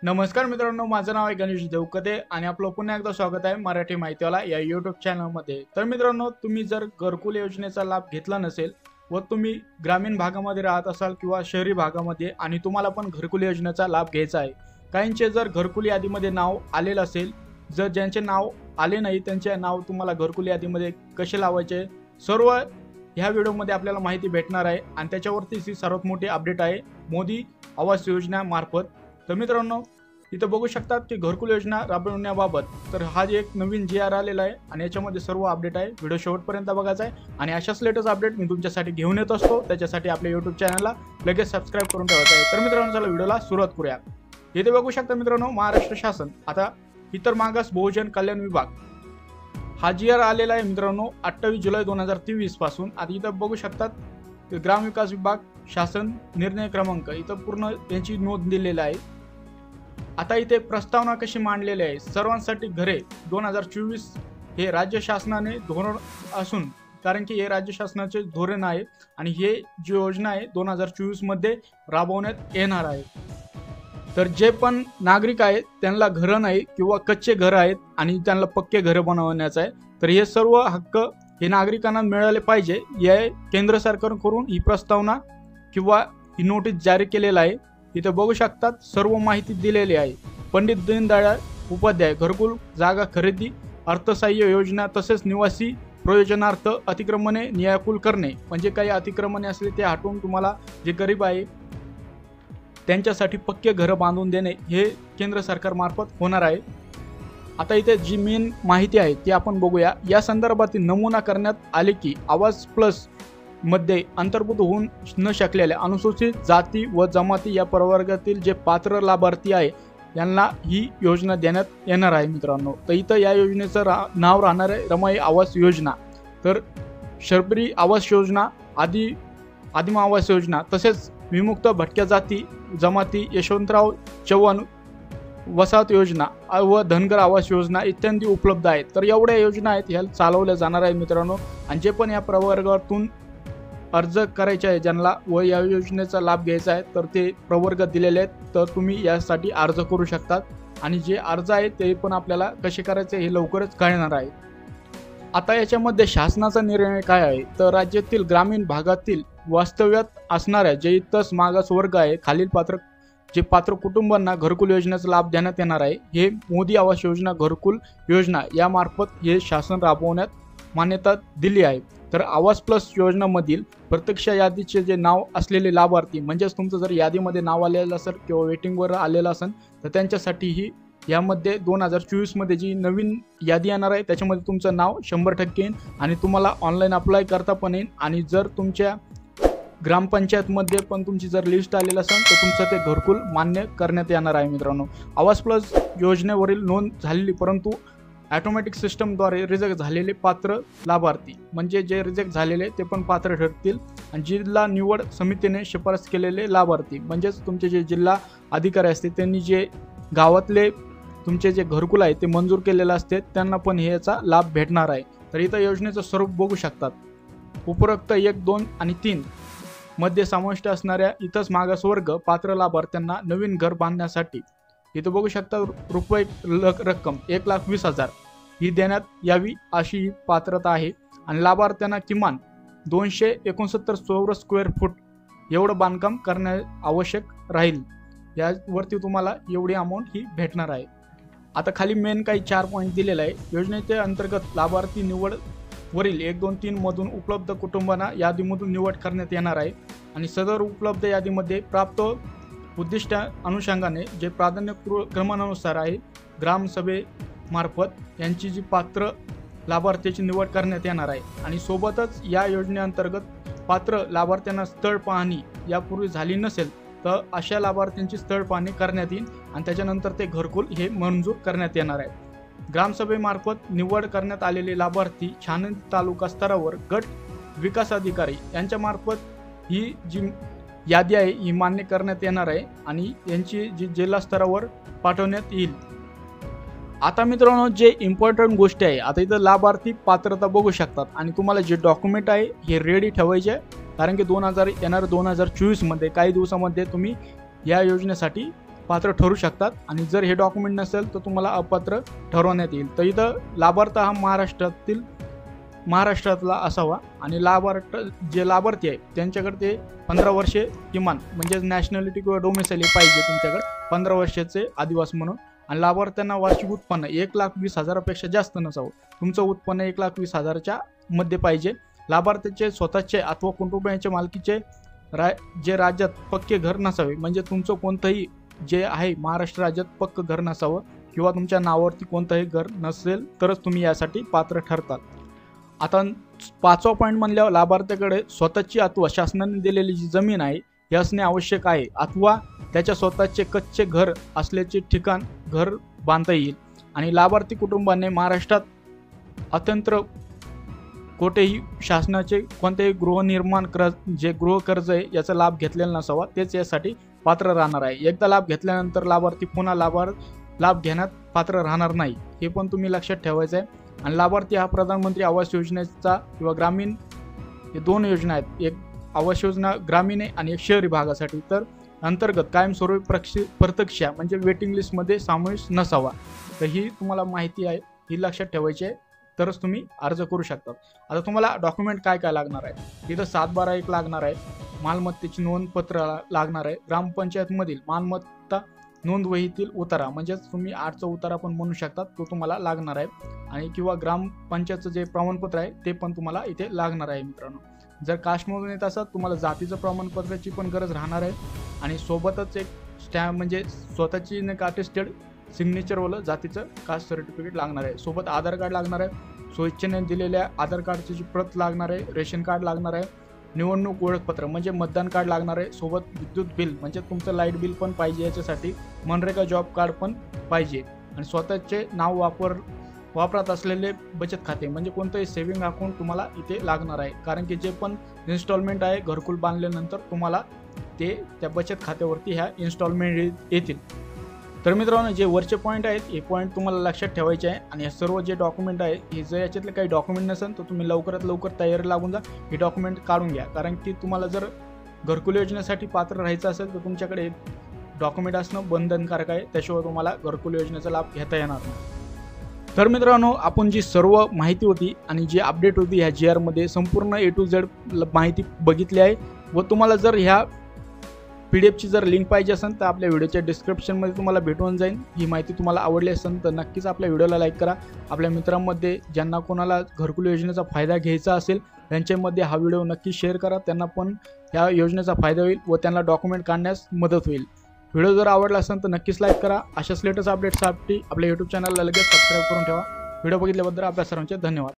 नमस्कार मित्रांनो, माझं नाव आहे गणेश देवकते आणि आपलं पुन्हा एकदा स्वागत आहे मराठी माहितीवाला या यूट्यूब चॅनलमध्ये। तर मित्रांनो, तुम्ही जर घरकुल योजनेचा लाभ घेतला नसेल व तुम्ही ग्रामीण भागामध्ये राहत असाल किंवा शहरी भागामध्ये आणि तुम्हाला पण घरकुल योजनेचा लाभ घ्यायचा आहे, काहींचे जर घरकुल यादीमध्ये नाव आलेलं असेल, जर ज्यांचे नाव आले नाही त्यांचे नाव तुम्हाला घरकुल यादीमध्ये कसे लावायचे सर्व ह्या व्हिडिओमध्ये आपल्याला माहिती भेटणार आहे आणि त्याच्यावरतीच ही सर्वात मोठी अपडेट आहे मोदी आवास योजना मार्फत। तर मित्रांनो, इथं बघू शकतात की घरकुल योजना राबवण्याबाबत तर हा एक नवीन जी आर आलेला आहे आणि याच्यामध्ये सर्व अपडेट आहे। व्हिडिओ शेवटपर्यंत बघायचा आहे आणि अशाच लेटेस्ट अपडेट मी तुमच्यासाठी घेऊन येत असतो, त्याच्यासाठी आपल्या यूट्यूब चॅनलला लगेच सबस्क्राईब करून ठेवायचं आहे। तर मित्रांनो, चला व्हिडिओला सुरुवात करूया। इथे बघू शकता मित्रांनो, महाराष्ट्र शासन आता इतर मागास बहुजन कल्याण विभाग हा जी आर आलेला आहे मित्रांनो 28 जुलै 2023 पासून। आता इथं बघू शकतात ग्रामविकास विभाग शासन निर्णय क्रमांक इथं पूर्ण त्यांची नोंद दिलेली आहे। आता इथे प्रस्तावना कशी मांडलेली आहे, सर्वांसाठी घरे 2024 हे राज्य शासनाने धोरण असून, कारण की हे राज्य शासनाचे धोरण आहे आणि हे जी योजना आहे 2024 मध्ये राबवण्यात येणार आहे। तर जे पण नागरिक आहेत त्यांना घरं नाही किंवा कच्चे घर आहेत आणि त्यांना पक्के घर बनवण्याचं आहे, तर हे सर्व हक्क हे नागरिकांना मिळाले पाहिजे। या केंद्र सरकारकडून ही प्रस्तावना किंवा ही नोटीस जारी केलेला आहे। इथे बघू शकतात सर्व माहिती दिलेली आहे। पंडित दीनदयाळ उपाध्याय घरकुल जागा खरेदी अर्थसहाय्य योजना तसेच निवासी प्रयोजनार्थ अतिक्रमणे नियाकुल करणे, म्हणजे काही अतिक्रमणे असले ते हटवून तुम्हाला जे गरीब आहे त्यांच्यासाठी पक्के घरं बांधून देणे हे केंद्र सरकारमार्फत होणार आहे। आता इथे जी मेन माहिती आहे ती आपण बघूया। या संदर्भातील नमूना करण्यात आले की आवास प्लस मध्ये अंतर्भूत होऊ न शकलेल्या अनुसूचित जाती व जमाती या प्रवर्गातील जे पात्र लाभार्थी आहे यांना ही योजना देण्यात येणार आहे मित्रांनो। तर इथं या योजनेचं नाव राहणार आहे रमाई आवास योजना, तर शर्बरी आवास योजना, आदिम आवास योजना तसेच विमुक्त भटक्या जाती जमाती यशवंतराव चव्हाण वसाहत योजना व धनगर आवास योजना इत्यादी उपलब्ध आहेत। तर एवढ्या योजना आहेत ह्या चालवल्या जाणार आहे मित्रांनो। आणि जे पण या प्रवर्गातून अर्ज करायचे आहे ज्यांना व या योजनेचा लाभ घ्यायचा आहे तर ते प्रवर्ग दिलेले आहेत, तर तुम्ही यासाठी अर्ज करू शकतात आणि जे अर्ज आहे ते पण आपल्याला कसे करायचे हे लवकरच कळणार आहे। आता याच्यामध्ये शासनाचा निर्णय काय आहे, तर राज्यातील ग्रामीण भागातील वास्तव्यात असणाऱ्या जे इतर मागास वर्ग आहे खालील पात्र कुटुंबांना घरकुल योजनेचा लाभ देण्यात येणार आहे। हे मोदी आवास योजना घरकुल योजना यामार्फत हे शासन राबवण्यात मान्यता दिली आहे। तर आवास प्लस योजनामधील प्रत्यक्ष यादीचे जे नाव असलेले लाभार्थी, म्हणजेच तुमचं जर यादीमध्ये नाव आलेलं असेल किंवा वेटिंगवर आलेलं असेल तर त्यांच्यासाठीही यामध्ये 2024 मध्ये जी नवीन यादी येणार आहे त्याच्यामध्ये तुमचं नाव 100% येईल आणि तुम्हाला ऑनलाईन अप्लाय करता पण येईल। आणि जर तुमच्या ग्रामपंचायतमध्ये पण तुमची जर लिस्ट आलेली असेल तर तुमचं ते घरकुल मान्य करण्यात येणार आहे मित्रांनो। आवास प्लस योजनेवरील नोंद झालेली परंतु ऑटोमॅटिक सिस्टमद्वारे रिजेक्ट झालेले पात्र लाभार्थी, म्हणजे जे रिजेक्ट झालेले ते पण पात्र ठरतील। आणि जिल्हा निवड समितीने शिफारस केलेले लाभार्थी, म्हणजेच तुमचे जे जिल्हा अधिकारी असते त्यांनी जे गावातले तुमचे जे घरकुल आहे ते मंजूर केलेले असते त्यांना पण याचा लाभ भेटणार आहे। तर इथं योजनेचं स्वरूप बघू शकतात। उपरोक्त 1, 2 आणि 3 मध्ये समाविष्ट असणाऱ्या इतर मागासवर्ग पात्र लाभार्थ्यांना नवीन घर बांधण्यासाठी इथं बघू शकता रुपये रक्कम 1,20,000 ही देण्यात यावी अशी पात्रता आहे। आणि लाभार्थ्यांना किमान 269 चौरस स्क्वेअर फूट एवढं बांधकाम करणे आवश्यक राहील। यावरती तुम्हाला एवढी अमाऊंट ही भेटणार आहे। आता खाली मेन काही 4 पॉईंट दिलेले आहे। योजनेच्या अंतर्गत लाभार्थी निवड वरील 1, 2, 3 मधून उपलब्ध कुटुंबांना यादीमधून निवड करण्यात येणार आहे आणि सदर उपलब्ध यादीमध्ये प्राप्त उद्दिष्ट अनुषंगाने जे प्राधान्य क्रमानुसार आहे ग्रामसभेमार्फत यांची जी पात्र लाभार्थ्याची निवड करण्यात येणार आहे। आणि सोबतच या योजनेअंतर्गत पात्र लाभार्थ्यांना स्थळ पाहणी यापूर्वी झाली नसेल तर अशा लाभार्थ्यांची स्थळ पाहणी करण्यात येईल आणि त्याच्यानंतर ते घरकुल हे मंजूर करण्यात येणार आहे। ग्रामसभेमार्फत निवड करण्यात आलेले लाभार्थी छाननी तालुका स्तरावर गट विकास अधिकारी यांच्यामार्फत ही जी यादी आहे ही मान्य करण्यात येणार आहे आणि यांची जी जिल्हा स्तरावर पाठवण्यात येईल। आता मित्रांनो, जे इम्पॉर्टंट गोष्टी आहे, आता इथं लाभार्थी पात्रता बघू शकतात आणि तुम्हाला जे डॉक्युमेंट आहे हे रेडी ठेवायचे, कारण की 2024 मध्ये काही दिवसामध्ये तुम्ही या योजनेसाठी पात्र ठरू शकतात आणि जर हे डॉक्युमेंट नसेल तर तुम्हाला अपात्र ठरवण्यात येईल। तर इथं लाभार्थ हा महाराष्ट्रातला असावा आणि जे लाभार्थी आहे त्यांच्याकडे ते 15 वर्षे किमान म्हणजे नॅशनॅलिटी किंवा डोमिसाइल पाहिजे तुमच्याकडे 15 वर्षाचे आदिवासी म्हणून। आणि लाभार्थ्यांना वार्षिक उत्पन्न 1,20,000पेक्षा जास्त नसावं। तुमचं उत्पन्न 1,20,000च्या मध्ये पाहिजे। लाभार्थ्याचे स्वतःचे अथवा कुटुंबियांच्या मालकीचे जे राज्यात पक्के घर नसावे, म्हणजे तुमचं कोणतंही जे आहे महाराष्ट्र राज्यात पक्क घर नसावं किंवा तुमच्या नावावरती कोणतंही घर नसेल तरच तुम्ही यासाठी पात्र ठरतात। आता 5वा पॉईंट म्हणल्यावर लाभार्थ्याकडे स्वतःची अथवा शासनाने दिलेली जी जमीन आहे हे असणे आवश्यक आहे, अथवा त्याच्या स्वतःचे कच्चे घर असल्याचे ठिकाण घर बांधता येईल। आणि लाभार्थी कुटुंबाने महाराष्ट्रात अत्यंत कोठेही शासनाचे कोणतेही गृहनिर्माण जे गृहकर्ज आहे याचा लाभ घेतलेला नसावा, तेच यासाठी पात्र राहणार आहे। एकदा लाभ घेतल्यानंतर लाभार्थी पुन्हा लाभ घेण्यात पात्र राहणार नाही, हे पण तुम्ही लक्षात ठेवायचं आहे। आणि लाभार्थी हा प्रधानमंत्री आवास योजनेचा किंवा ग्रामीण हे 2 योजना आहेत, एक आवास योजना ग्रामीण आहे आणि एक शहरी भागासाठी, तर अंतर्गत कायमस्वरूपी प्रतीक्षा म्हणजे वेटिंग लिस्टमध्ये समावेश नसावा। तर ही तुम्हाला माहिती आहे, ही लक्षात ठेवायची आहे, तरच तुम्ही अर्ज करू शकता। आता तुम्हाला डॉक्युमेंट काय काय लागणार आहे, तिथं 7/12 लागणार आहे, मालमत्तेची नोंदपत्र लागणार आहे, ग्रामपंचायतमधील मालमत्ता नोंद वहीतील उतारा म्हणजे तुम्ही 8चा उतारा पण म्हणू शकतात, तो तुम्हाला लागणार आहे। आणि किंवा ग्रामपंचायतचं जे प्रमाणपत्र आहे ते पण तुम्हाला इथे लागणार आहे मित्रांनो। जर कास्टमधून येत असाल तुम्हाला जातीचं प्रमाणपत्राची पण गरज राहणार आहे आणि सोबतच एक स्टॅम्प म्हणजे स्वतःची अटेस्टेड सिग्नेचरवालं जातीचं कास्ट सर्टिफिकेट लागणार आहे। सोबत आधार कार्ड लागणार आहे, स्वेच्छेने दिलेल्या आधार कार्डची प्रत लागणार आहे, रेशन कार्ड लागणार आहे, निवडणूक ओळखपत्र म्हणजे मतदान कार्ड लागणार आहे, सोबत विद्युत बिल म्हणजे तुमचं लाईट बिल पण पाहिजे, याच्यासाठी मनरेगा जॉब कार्ड पण पाहिजे आणि स्वतःचे नाव वापरात असलेले बचत खाते म्हणजे कोणतंही सेव्हिंग अकाउंट तुम्हाला इथे लागणार आहे, कारण की जे पण इन्स्टॉलमेंट आहे घरकुल बांधल्यानंतर तुम्हाला ते त्या बचत खात्यावरती ह्या इन्स्टॉलमेंट येतील। तर मित्रांनो जे वरचे पॉईंट आहेत हे पॉईंट तुम्हाला लक्षात ठेवायचे आहे आणि हे सर्व जे डॉक्युमेंट आहे हे जर याच्यातले काही डॉक्युमेंट नसेल तर तुम्ही लवकरात लवकर तयारी लागून जा, हे डॉक्युमेंट काढून घ्या, कारण की तुम्हाला जर घरकुल योजनेसाठी पात्र राहायचं असेल तर तुमच्याकडे डॉक्युमेंट असणं बंधनकारक आहे, त्याशिवाय तुम्हाला घरकुल योजनेचा लाभ घेता येणार नाही। तर मित्रांनो आपण जी सर्व माहिती होती आणि जी अपडेट होती ह्या GR मध्ये संपूर्ण A to Z माहिती बघितली आहे व तुम्हाला जर ह्या PDF ची जर लिंक पाहिजे असेल तर आपल्या व्हिडिओच्या डिस्क्रिप्शनमध्ये तुम्हाला भेटून जाईल। ही माहिती तुम्हाला आवडली असेल तर नक्कीच आपल्या व्हिडिओला लाईक करा, आपल्या मित्रांमध्ये ज्यांना कोणाला घरकुल योजनेचा फायदा घ्यायचा असेल त्यांच्यामध्ये हा व्हिडिओ नक्की शेअर करा, त्यांना पण या योजनेचा फायदा होईल व त्यांना डॉक्युमेंट काढण्यास मदत होईल। व्हिडिओ जर आवडला असेल तर नक्कीच लाईक करा। अशाच लेटेस्ट अपडेट्ससाठी आपल्या YouTube चॅनलला लगेच सबस्क्राईब करून ठेवा। व्हिडिओ बघितल्याबद्दल आपल्या सर्वांचे धन्यवाद।